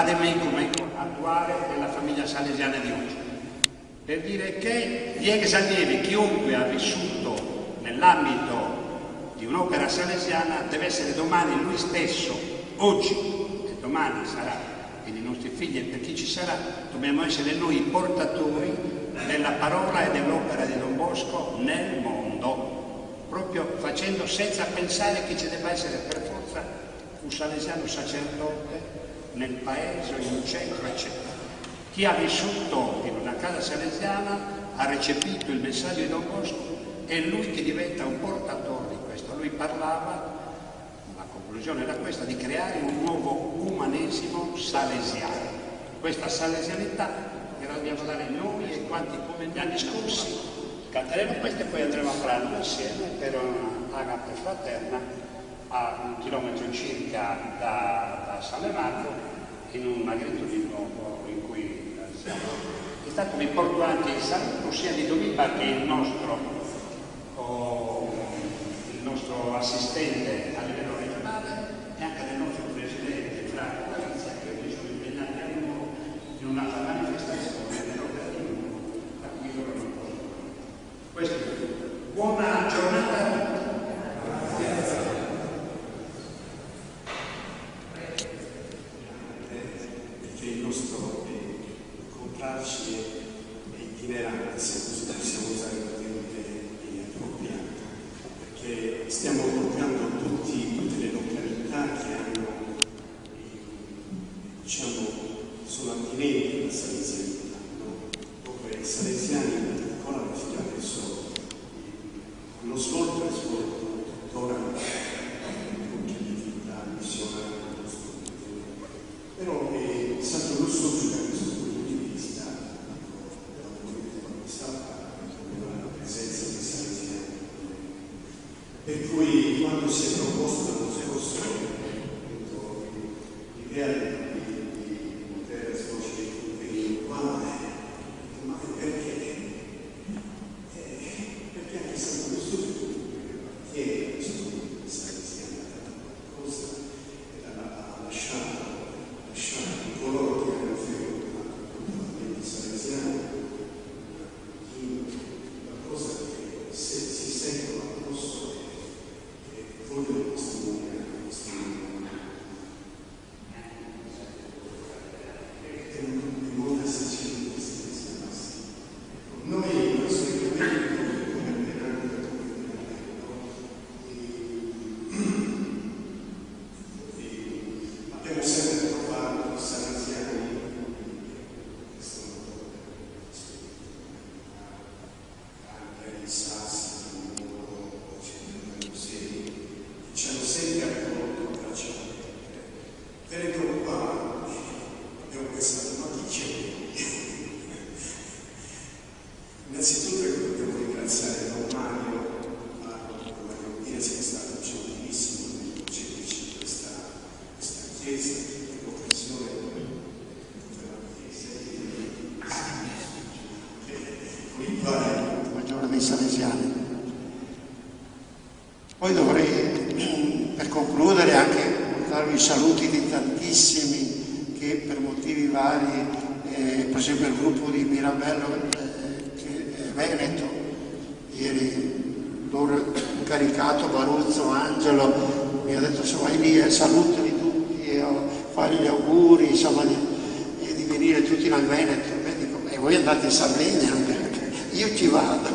vademecum attuale della famiglia salesiana di oggi, per dire che gli ex allievi, chiunque ha vissuto nell'ambito di un'opera salesiana, deve essere domani lui stesso, oggi e domani sarà, per i nostri figli e per chi ci sarà, dobbiamo essere noi i portatori della parola e dell'opera di Don Bosco nel mondo, proprio facendo senza pensare che ci debba essere per forza un salesiano sacerdote nel paese o in un centro, eccetera. Chi ha vissuto in una casa salesiana ha recepito il messaggio di Don Bosco, è lui che diventa un portatore di questo. Lui parlava, la conclusione era questa, di creare un nuovo umanesimo salesiano. Questa salesianità che dobbiamo dare noi e quanti come gli anni scorsi. Canteremo questo e poi andremo a pranzo assieme per un'agape fraterna a 1 chilometro circa da San Leonardo, in un agriturismo in cui siamo. È stato un importante saluto sia di Domipa che il nostro assistente a livello regionale e anche del nostro presidente Franco Galizia, che oggi sono impegnati a lungo in un'altra manifestazione dell'opera di Nuovo, a cui loro non possono. Questo è tutto. Buona giornata. Perché il nostro incontrarci è itinerante, se così possiamo usare la termine appropriata, perché stiamo appropriando tutte le località che hanno, diciamo, sono attinenti alla salesianità, no? Dove i salesiani in particolare fino adesso hanno svolto e svolto tuttora con credibilità missionaria nel nostro paese. Però è stato nostalgico da questo punto di vista, dal momento quando è stata la presenza dei salesiani. Per cui quando si è proposto l'anno scorso l'idea di poter svolgere i culti qua, ma perché? Perché anche Santo Giusto chiede questo salesiano ha dato qualcosa e ha lasciato coloro che hanno frequentato il salesiano qualcosa che se si sentono addosso e vogliono testimoniare questo mondo. È un mondo essenziale di questi passi. Noi solitamente come abbiamo sempre trovato i salesiani anche i sassi, ci hanno sempre accolto a braccia aperte. Venendo qua abbiamo pensato, ma chi c'è? Innanzitutto dobbiamo ringraziare Don Mario Marino, sia stato gentilissimo nei concedirci questa chiesa, l'occasione della chiesa con il quale maggiore dei salesiani. Poi dovrei, per concludere, anche portarvi i saluti di tantissimi che per motivi vari, per esempio il gruppo di Mirabello che è Veneto, ieri loro incaricato Baruzzo, Angelo, mi ha detto se vai lì e salutali tutti e fare gli auguri, insomma, e di venire tutti nel Veneto. E dico, e voi andate in Sardegna? Io ci vado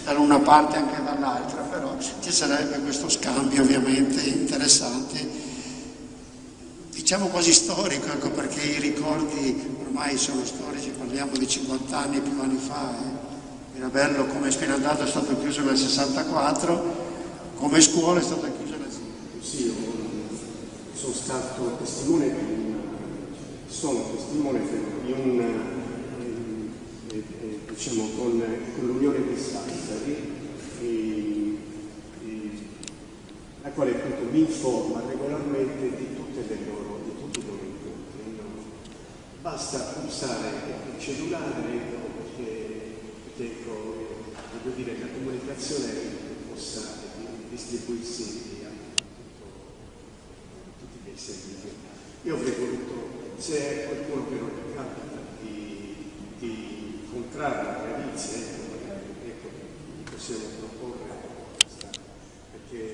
da una parte anche dall'altra, però ci sarebbe questo scambio ovviamente interessante, diciamo quasi storico, ecco, perché i ricordi ormai sono storici, parliamo di 50 anni più anni fa. Mirabello come Spinandato è stato chiuso nel 64, come scuola è stata chiusa nel 60. Sì, io sono stato testimone di un diciamo con l'Unione dei Sassari, la quale appunto mi informa regolarmente di tutti i loro incontri. Basta usare il cellulare perché voglio dire, la comunicazione possa distribuirsi a tutti gli esseri. Io avrei voluto se è qualcuno che non capita di incontrare la Galizia, ecco, possiamo proporre perché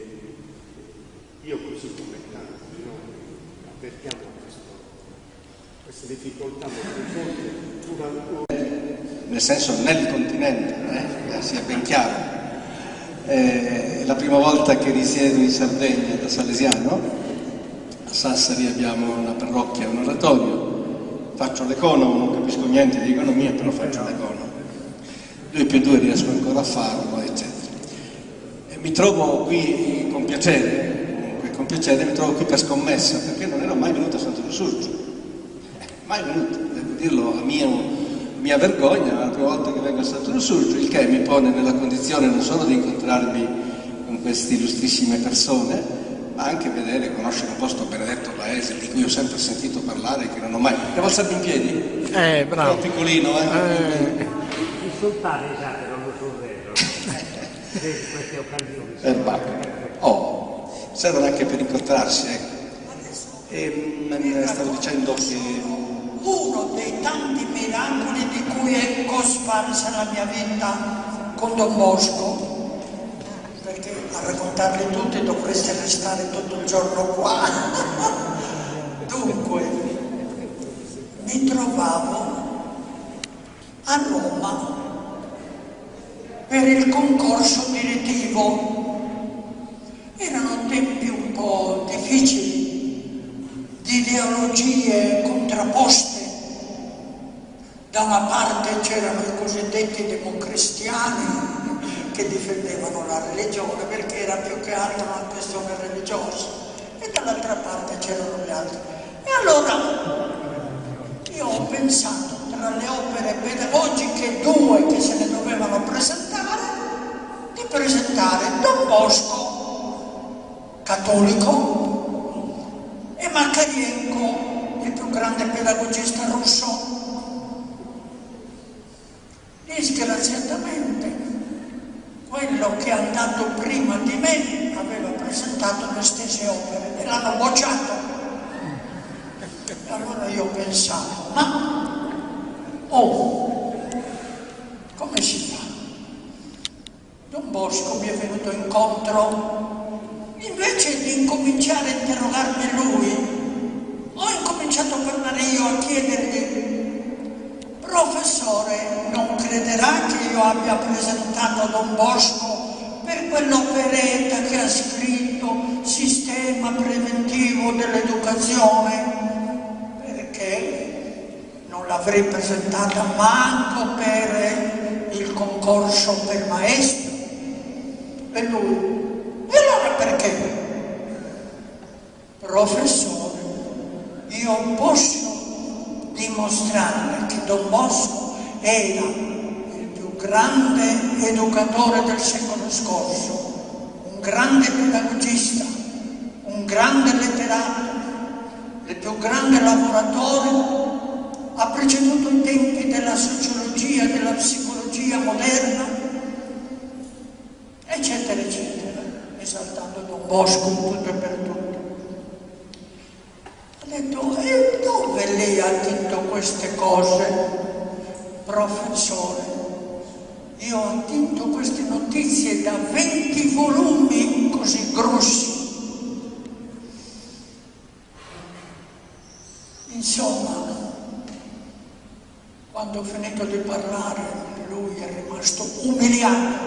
io così come tanti noi avvertiamo queste difficoltà molto forti, nel senso nel continente, sia ben chiaro. È la prima volta che risiedo in Sardegna da salesiano. A Sassari abbiamo una parrocchia, un oratorio, faccio l'economo, non capisco niente di economia, però faccio l'economo. 2+2 riesco ancora a farlo, eccetera. E mi trovo qui con piacere, mi trovo qui per scommessa, perché non ero mai venuto a Santo Lussurgio. Mai venuto, devo dirlo a mia vergogna, la prima volta che vengo a Santo Lussurgio, il che mi pone nella condizione non solo di incontrarmi con queste illustrissime persone, ma anche vedere e conoscere un posto Benedetto Paese, di cui ho sempre sentito parlare e che non ho mai... Devo alzarmi in piedi? Bravo. Sono piccolino, Il sultano esatto, non lo sorvedo. Queste occasioni. Servono anche per incontrarsi, ecco. E stavo dicendo che... Uno dei tanti miracoli di cui è cosparsa la mia vita con Don Bosco, perché a raccontarli tutti dovreste restare tutto il giorno qua. Dunque, mi trovavo a Roma per il concorso direttivo. Erano tempi un po' difficili, di ideologie contrapposte. Da una parte c'erano i cosiddetti democristiani che difendevano la religione perché era più che altro una questione religiosa, e dall'altra parte c'erano gli altri. E allora io ho pensato, tra le opere pedagogiche due che se ne dovevano presentare, di presentare Don Bosco, cattolico, e Makarienko, il più grande pedagogista russo. Disgraziatamente quello che è andato prima di me aveva presentato le stesse opere e l'hanno bocciato. E allora io pensavo, ma come si fa? Don Bosco mi è venuto incontro, invece di incominciare a interrogarmi lui, ho incominciato a parlare io, a chiedergli: professore, non crederà che io abbia presentato Don Bosco per quell'operetta che ha scritto Sistema preventivo dell'educazione? Perché non l'avrei presentata manco per il concorso per maestro. E lui: e allora perché? Professore, io posso dimostrare che Don Bosco era il più grande educatore del secolo scorso, un grande pedagogista, un grande letterato, il più grande lavoratore, ha preceduto i tempi della sociologia, della psicologia moderna, eccetera, eccetera, esaltando Don Bosco in tutto e per tutto. Ha detto: e dove lei ha attinto queste cose? Professore, io ho attinto queste notizie da 20 volumi così grossi. Insomma, quando ho finito di parlare, lui è rimasto umiliato,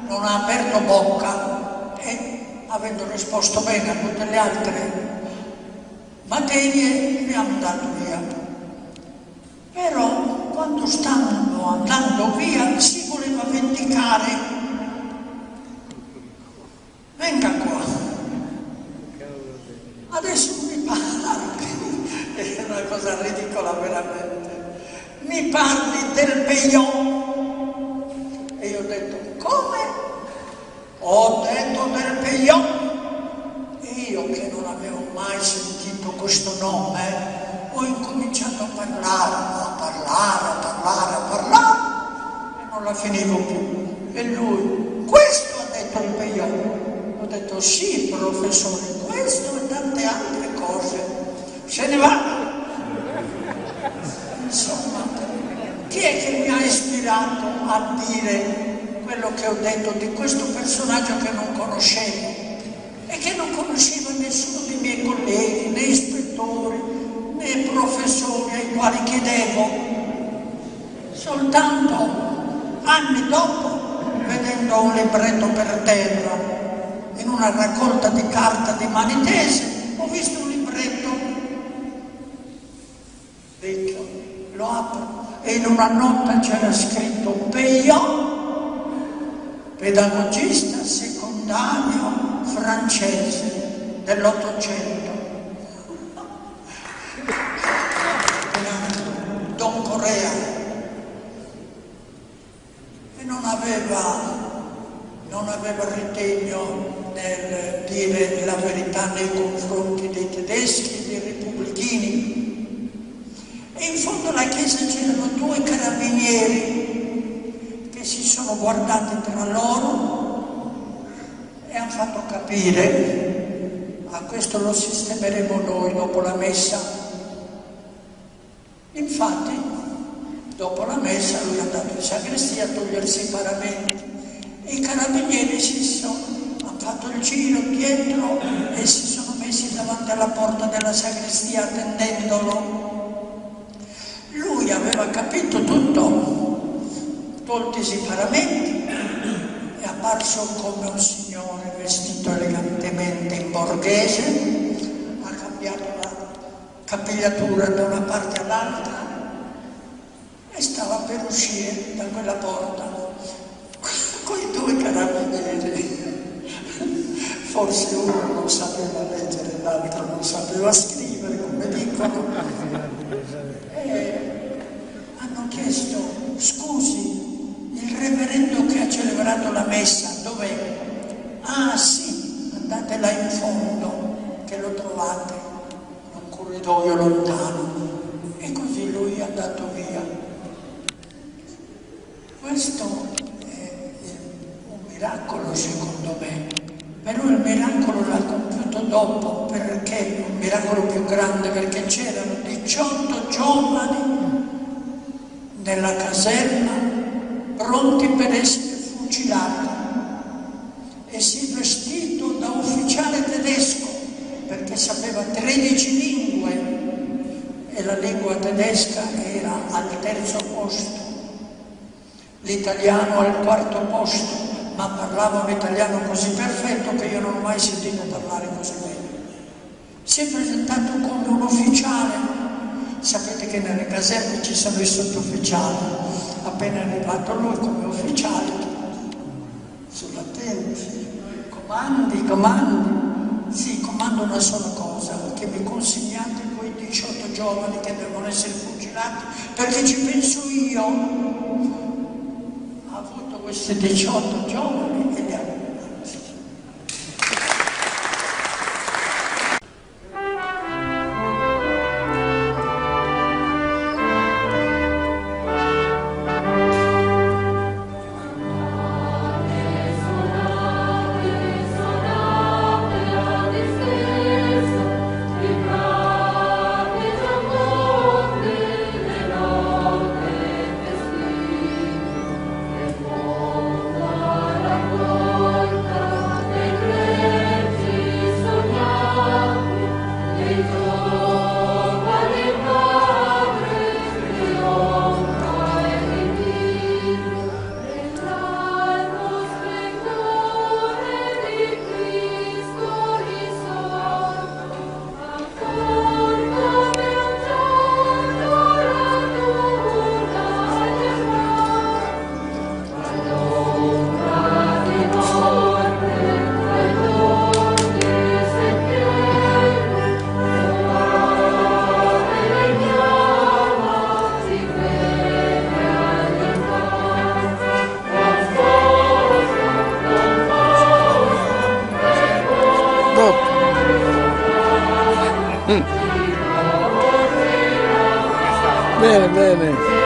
non ha aperto bocca e, avendo risposto bene a tutte le altre materie, mi ha mandato via. Però quando stanno andando via si voleva vendicare. Venga qua, adesso mi parli, è una cosa ridicola veramente, mi parli del Peillon. E io ho detto: come? Ho detto del Peillon. E io, che non avevo mai sentito questo nome, ho incominciato a parlare e non la finivo più. E lui: questo ha detto il Peillon. Ho detto: sì, professore, questo e tante altre cose. Se ne va. ispirato a dire quello che ho detto di questo personaggio che non conoscevo e che non conosceva nessuno dei miei colleghi, né ispettori, né professori ai quali chiedevo. Soltanto anni dopo, vedendo un libretto per terra in una raccolta di carta di mani tese, ho visto un libretto vecchio, lo apro e in una nota c'era scritto Peillon, pedagogista secondario francese dell'800. Don Corea, e non aveva ritegno nel dire la verità nei confronti dei tedeschi, dei repubblichini. E in fondo alla chiesa c'erano due carabinieri che si sono guardati tra loro e hanno fatto capire: a questo lo sistemeremo noi dopo la messa. Infatti, dopo la messa lui è andato in sagrestia a togliersi i paramenti e i carabinieri hanno fatto il giro dietro e si sono messi davanti alla porta della sagrestia attendendolo. Lui aveva capito tutto, toltisi i paramenti, è apparso come un signore vestito elegantemente in borghese, ha cambiato la capigliatura da una parte all'altra e stava per uscire da quella porta con i due carabinieri. Forse uno non sapeva leggere, l'altro non sapeva scrivere, come dicono. Hanno chiesto: scusi, il reverendo che ha celebrato la messa dov'è? Ah sì, andate là in fondo che lo trovate, in un corridoio lontano. E così lui è andato via. Questo è un miracolo secondo me, però il miracolo l'ha compiuto dopo, perché un miracolo più grande, perché c'erano 18 giovani nella caserma pronti per essere fucilati e si è vestito da ufficiale tedesco perché sapeva 13 lingue e la lingua tedesca era al terzo posto, l'italiano al quarto posto, ma parlava un italiano così perfetto che io non ho mai sentito parlare così bene. Si è presentato come un ufficiale. Sapete che nelle caserme ci sono i sottufficiali. Appena è arrivato lui come ufficiale, sull'attenti, comandi. Sì, comando una sola cosa, che mi consegnate quei 18 giovani che devono essere fucilati, perché ci penso io. Ha avuto questi 18 giovani e li ha avuti. Bene, bene.